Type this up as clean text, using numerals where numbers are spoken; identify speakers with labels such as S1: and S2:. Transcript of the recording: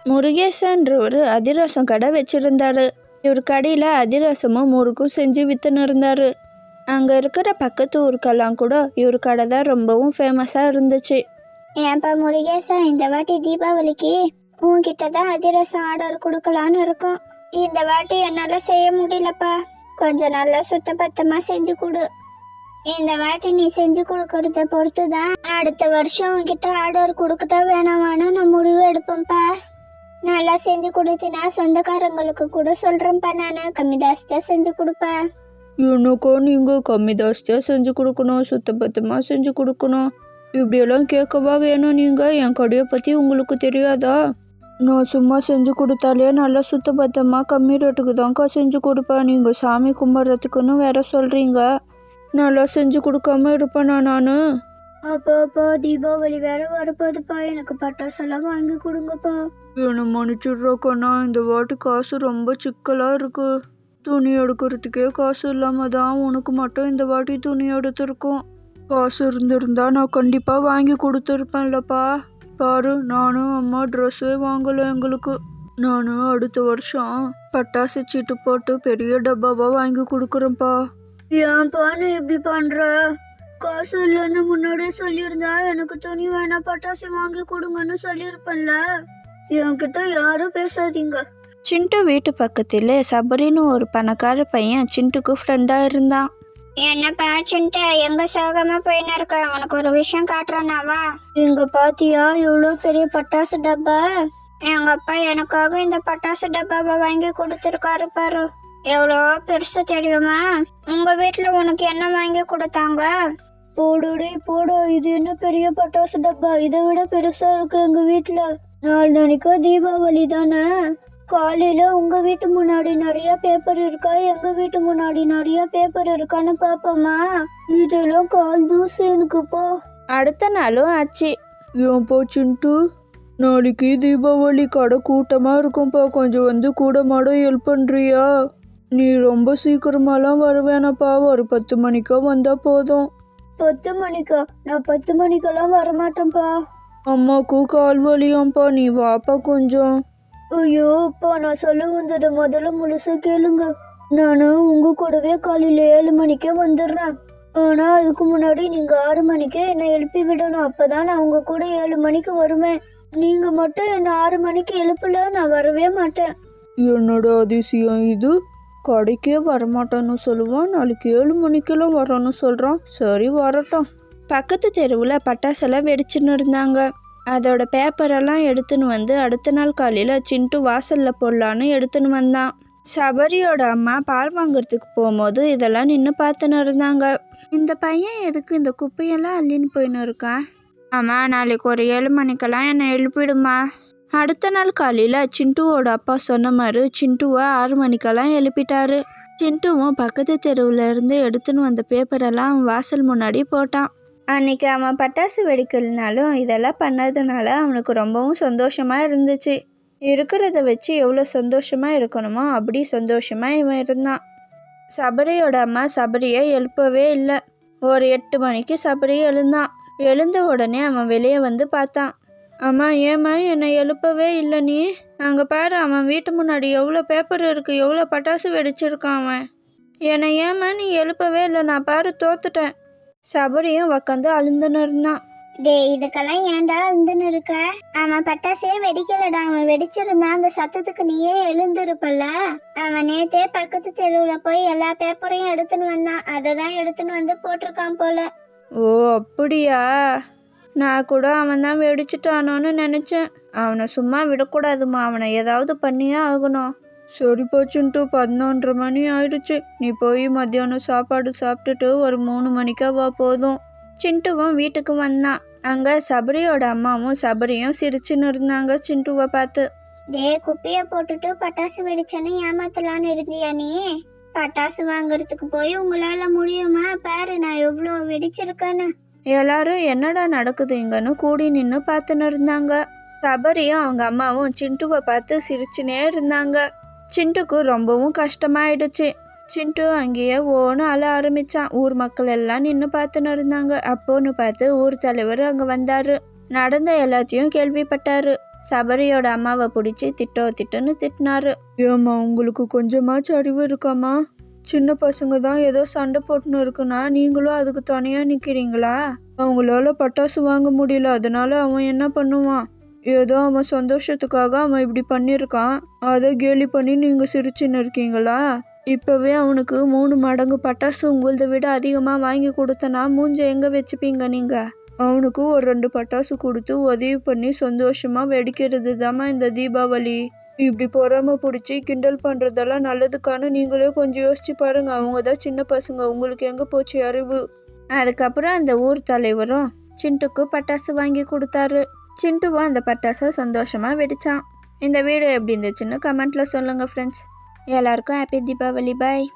S1: முருகேசன்றவர் அதிரசம் கடை வச்சுருந்தாரு. இவர் கடையில் அதிரசமும் முறுக்கும் செஞ்சு விற்றுன்னு இருந்தார். அங்கே இருக்கிற பக்கத்து ஊருக்கெல்லாம் கூட இவர் கடை தான் ரொம்பவும் ஃபேமஸாக இருந்துச்சு.
S2: ஏன்பா முருகேசா, இந்த வாட்டி தீபாவளிக்கு உன்கிட்ட தான் அதிரசம் ஆர்டர் கொடுக்கலான்னு இருக்கோம். இந்த வாட்டி என்னால் செய்ய முடியலப்பா. கொஞ்சம் நல்லா சுத்தபத்தமாக செஞ்சு கொடு. இந்த வாட்டி நீ செஞ்சு கொடுக்கறத பொறுத்து தான் அடுத்த வருஷம் உன்கிட்ட ஆர்டர் கொடுக்கட்டா வேணாமான்னு நான் முடிவு எடுப்பேன்ப்பா. நல்லா செஞ்சு கொடுத்தினா சொந்தக்காரங்களுக்கு கூட சொல்கிறேன்ப்பா. நான் கம்மி ஜாஸ்தியாக செஞ்சு கொடுப்பேன்.
S1: எனக்கோ நீங்கள் கம்மி ஜாஸ்தியாக செஞ்சு கொடுக்கணும், சுத்தபத்தமாக செஞ்சு கொடுக்கணும், இப்படியெல்லாம் கேட்கவா வேணும்? நீங்கள் என் கடையை பற்றி உங்களுக்கு தெரியாதா? நான் சும்மா செஞ்சு கொடுத்தாலே நல்லா சுத்தபத்தமாக கம்மி ரேட்டுக்கு தான்க்கா செஞ்சு கொடுப்பேன். நீங்கள் சாமி கும்பிட்றதுக்குன்னு வேற சொல்கிறீங்க. நல்லா செஞ்சு கொடுக்காம இருப்பேனா நான்?
S2: அப்பா தீபாவளி வேற வரப்போகுதுப்பா. எனக்கு பட்டாசெல்லாம் வாங்கி கொடுங்கப்பா.
S1: என்னை மன்னிச்சிடுறோக்கண்ணா, இந்த வாட்டி காசு ரொம்ப சிக்கலாக இருக்கு. துணி எடுக்கிறதுக்கே காசு இல்லாமல் தான் உனக்கு மட்டும் இந்த வாட்டி துணி எடுத்திருக்கோம். காசு இருந்திருந்தா நான் கண்டிப்பாக வாங்கி கொடுத்துருப்பேன்லப்பா. பாரு, நானும் அம்மா ட்ரெஸ்ஸே வாங்கலை எங்களுக்கு. நான் அடுத்த வருஷம் பட்டாசு சீட்டு போட்டு பெரிய டப்பாவாக வாங்கி கொடுக்குறேன்ப்பா.
S2: ஏன்ப்பா நீ இப்படி பண்ற? காசு இல்லைன்னு முன்னாடியே சொல்லியிருந்தா எனக்கு துணி வேணா பட்டாசு வாங்கி கொடுங்கன்னு சொல்லியிருப்பேன்ல. என்கிட்ட யாரும் பேசாதீங்க.
S1: சிண்டு வீட்டு பக்கத்தில் சபரின்னு ஒரு பணக்கார பையன் சிண்டுக்கு ஃப்ரெண்டாக இருந்தான்.
S2: என்னப்பா சிண்டு, எங்க சோகமா போயின்னு இருக்க? உனக்கு ஒரு விஷயம் காட்டுறானாவா? இங்க பாத்தியா எவ்வளோ பெரிய பட்டாசு டப்பா? எங்க அப்பா எனக்காக இந்த பட்டாசு டப்பாவை வாங்கி கொடுத்துருக்காரு பாரு. எவ்வளோ பெருசு தெரியுமா? உங்க வீட்டுல உனக்கு என்ன வாங்கி கொடுத்தாங்க? போடுடி போடு, இது என்ன பெரிய பட்டாசு டப்பா? இதை விட பெருசா இருக்கு எங்க வீட்டுல. 4 நாளைக்கு தீபாவளி தானே. காலையில உங்க வீட்டு முன்னாடி நிறைய பேப்பர் இருக்கா, எங்க வீட்டு முன்னாடி நிறைய பேப்பர் இருக்கான்னு பாப்போமா? இதெல்லாம் கால் தூசு எனக்கு போ.
S1: அடுத்த நாளும் ஆச்சு. ஏன்பா சிண்டு, நாளைக்கு தீபாவளி, கடை கூட்டமாக இருக்கும்ப்பா. கொஞ்சம் வந்து கூட மாட ஹெல்ப் பண்ணுறியா? நீ ரொம்ப சீக்கிரமாலாம் வருவேனப்பா. ஒரு 10 மணிக்கா வந்தால் போதும்.
S2: 10 மணிக்கா? நான் 10 மணிக்கெல்லாம் வரமாட்டேன்ப்பா.
S1: அம்மாவுக்கு கால் வலியாம்ப்பா, நீ வாப்பா கொஞ்சம்.
S2: ஐயோ அப்பா, நான் சொல்ல வந்ததை முதல்ல முழுசா கேளுங்க. நான் உங்க கூடவே காலையில 7 மணிக்கே வந்துடுறேன். ஆனா அதுக்கு முன்னாடி நீங்க 6 மணிக்கே என்னை எழுப்பி விடணும். அப்பதான் நான் உங்க கூட 7 மணிக்கு வருவேன். நீங்க மட்டும் என்னை 6 மணிக்கு எழுப்பல, நான் வரவே மாட்டேன்.
S1: என்னோட அதிசயம் இது! கடைக்கே வரமாட்டேன்னு சொல்லுவான், நாளைக்கு 7 மணிக்கெல்லாம் வரணும்னு சொல்கிறான். சரி, வரட்டும். பக்கத்து தெருவில் பட்டாசெல்லாம் வெடிச்சுன்னு இருந்தாங்க. அதோட பேப்பரெல்லாம் எடுத்துன்னு வந்து அடுத்த நாள் காலையில் சிண்டு வாசலில் போடலான்னு எடுத்துன்னு வந்தான். சபரியோட அம்மா பால் வாங்குறதுக்கு போகும்போது இதெல்லாம் நின்று பார்த்துன்னு இருந்தாங்க. இந்த பையன் எதுக்கு இந்த குப்பையெல்லாம் அள்ளின்னு போயின்னு இருக்கான்? அம்மா, நாளைக்கு ஒரு 7 மணிக்கெல்லாம் என்னை எழுப்பிடுமா. அடுத்த நாள் காலையில் சிண்டுவோட அப்பா சொன்ன மாதிரி சிண்டுவை 6 மணிக்கெல்லாம் எழுப்பிட்டாரு. சிண்டுவும் பக்கத்து தெருவில் இருந்து எடுத்துன்னு வந்த பேப்பரெல்லாம் அவன் வாசல் முன்னாடி போட்டான். அன்னைக்கு அவன் பட்டாசு வெடிக்கலனாலும் இதெல்லாம் பண்ணதுனால அவனுக்கு ரொம்பவும் சந்தோஷமாக இருந்துச்சு. இருக்கிறத வச்சு எவ்வளோ சந்தோஷமாக இருக்கணுமோ அப்படி சந்தோஷமாக இவன் இருந்தான். சபரியோட அம்மா சபரியை எழுப்பவே இல்லை. ஒரு 8 மணிக்கு சபரி எழுந்தான். எழுந்த உடனே அவன் வெளியே வந்து பார்த்தான். அம்மா, ஏம்மா என்னை எழுப்பவே இல்லை நீ? அங்கே பாரு, அவன் வீட்டு முன்னாடி எவ்வளோ பேப்பர் இருக்குது, எவ்வளோ பட்டாசு வெடிச்சிருக்கான் அவன். என்னை ஏம்மா நீ எழுப்பவே இல்லை? நான் பாரு தோத்துட்டேன். சபரியும் உக்காந்து அழுந்துன்னு இருந்தான்.
S2: டே, இதுக்கெல்லாம் ஏன்டா அழுந்துன்னு இருக்க? அவன் பட்டாசே வெடிக்கலடா. அவன் வெடிச்சிருந்தான், அந்த சத்தத்துக்கு நீயே எழுந்திருப்பல்ல. அவன் நேத்தே பக்கத்து தெருவில் போய் எல்லா பேப்பரையும் எடுத்துன்னு வந்தான். அதை தான் எடுத்துன்னு வந்து போட்டிருக்கான் போல.
S1: ஓ அப்படியா? நான் கூட அவன் தான் வெடிச்சிட்டானோன்னு நினச்சேன். அவனை சும்மா விடக்கூடாதுமா, அவனை ஏதாவது பண்ணியே ஆகணும். சரி போச்சுன்ட்டு 11:30 மணி ஆயிடுச்சு. நீ போய் மத்தியானம் சாப்பாடு சாப்பிட்டுட்டு ஒரு 3 மணிக்கா வா போதும். சிண்டுவும் வீட்டுக்கு வந்தான். அங்கே சபரியோட அம்மாவும் சபரியும் சிரிச்சுன்னு இருந்தாங்க சிண்டுவை பார்த்து.
S2: டே, குப்பைய போட்டுட்டு பட்டாசு வெடிச்சேன்னு ஏமாத்தலான்னு இருந்தியா நீ? பட்டாசு வாங்குறதுக்கு போய் உங்களால முடியுமா? பாரு நான் எவ்வளோ வெடிச்சிருக்கேன்னு.
S1: எல்லாரும் என்னடா நடக்குது இங்கன்னு கூடி நின்று பார்த்துன்னு இருந்தாங்க. சபரியும் அவங்க அம்மாவும் சிண்டுவை பார்த்து சிரிச்சுனே இருந்தாங்க. சிண்டுக்கு ரொம்பவும் கஷ்டமாயிடுச்சு. சிண்டு அங்கேயே ஓன்னு அழ ஆரம்பிச்சான். ஊர் மக்கள் எல்லாம் நின்று பார்த்துன்னு இருந்தாங்க. அப்போன்னு பார்த்து ஊர் தலைவர் அங்கே வந்தாரு. நடந்த எல்லாத்தையும் கேள்விப்பட்டாரு. சபரியோட அம்மாவை பிடிச்சி திட்டுன்னு திட்டினாரு. ஏம்மா உங்களுக்கு கொஞ்சமாச்சும் அறிவு இருக்காம்மா? சின்ன பசங்க தான் ஏதோ சண்டை போட்டுன்னு இருக்குன்னா நீங்களும் அதுக்கு துணையாக நிற்கிறீங்களா? அவங்களால பட்டாசு வாங்க முடியல, அதனால அவன் என்ன பண்ணுவான்? ஏதோ அவன் சந்தோஷத்துக்காக அவன் இப்படி பண்ணியிருக்கான், அதை கேலி பண்ணி நீங்கள் சிரிச்சுன்னு இருக்கீங்களா? இப்போவே அவனுக்கு 3 மடங்கு பட்டாசு உங்களதை விட அதிகமாக வாங்கி கொடுத்தனா மூஞ்ச எங்கே வச்சுப்பீங்க நீங்கள்? அவனுக்கு ஒரு 2 பட்டாசு கொடுத்து உதவி பண்ணி சந்தோஷமாக வெடிக்கிறது தாம்மா இந்த தீபாவளி. இப்படி பொறாம பிடிச்சி கிண்டல் பண்ணுறதெல்லாம் நல்லதுக்கான நீங்களே கொஞ்சம் யோசிச்சு பாருங்க. அவங்க தான் சின்ன பசங்க, உங்களுக்கு எங்கே போச்சு அறிவு? அதுக்கப்புறம் அந்த ஊர் தலைவரும் சிண்டுக்கு பட்டாசு வாங்கி கொடுத்தாரு. சிண்டுவும் அந்த பட்டாசை சந்தோஷமாக வெடிச்சான். இந்த வீடியோ எப்படி இருந்துச்சுன்னு கமெண்ட்டில் சொல்லுங்கள் ஃப்ரெண்ட்ஸ். எல்லாருக்கும் ஹாப்பி தீபாவளி. பாய்.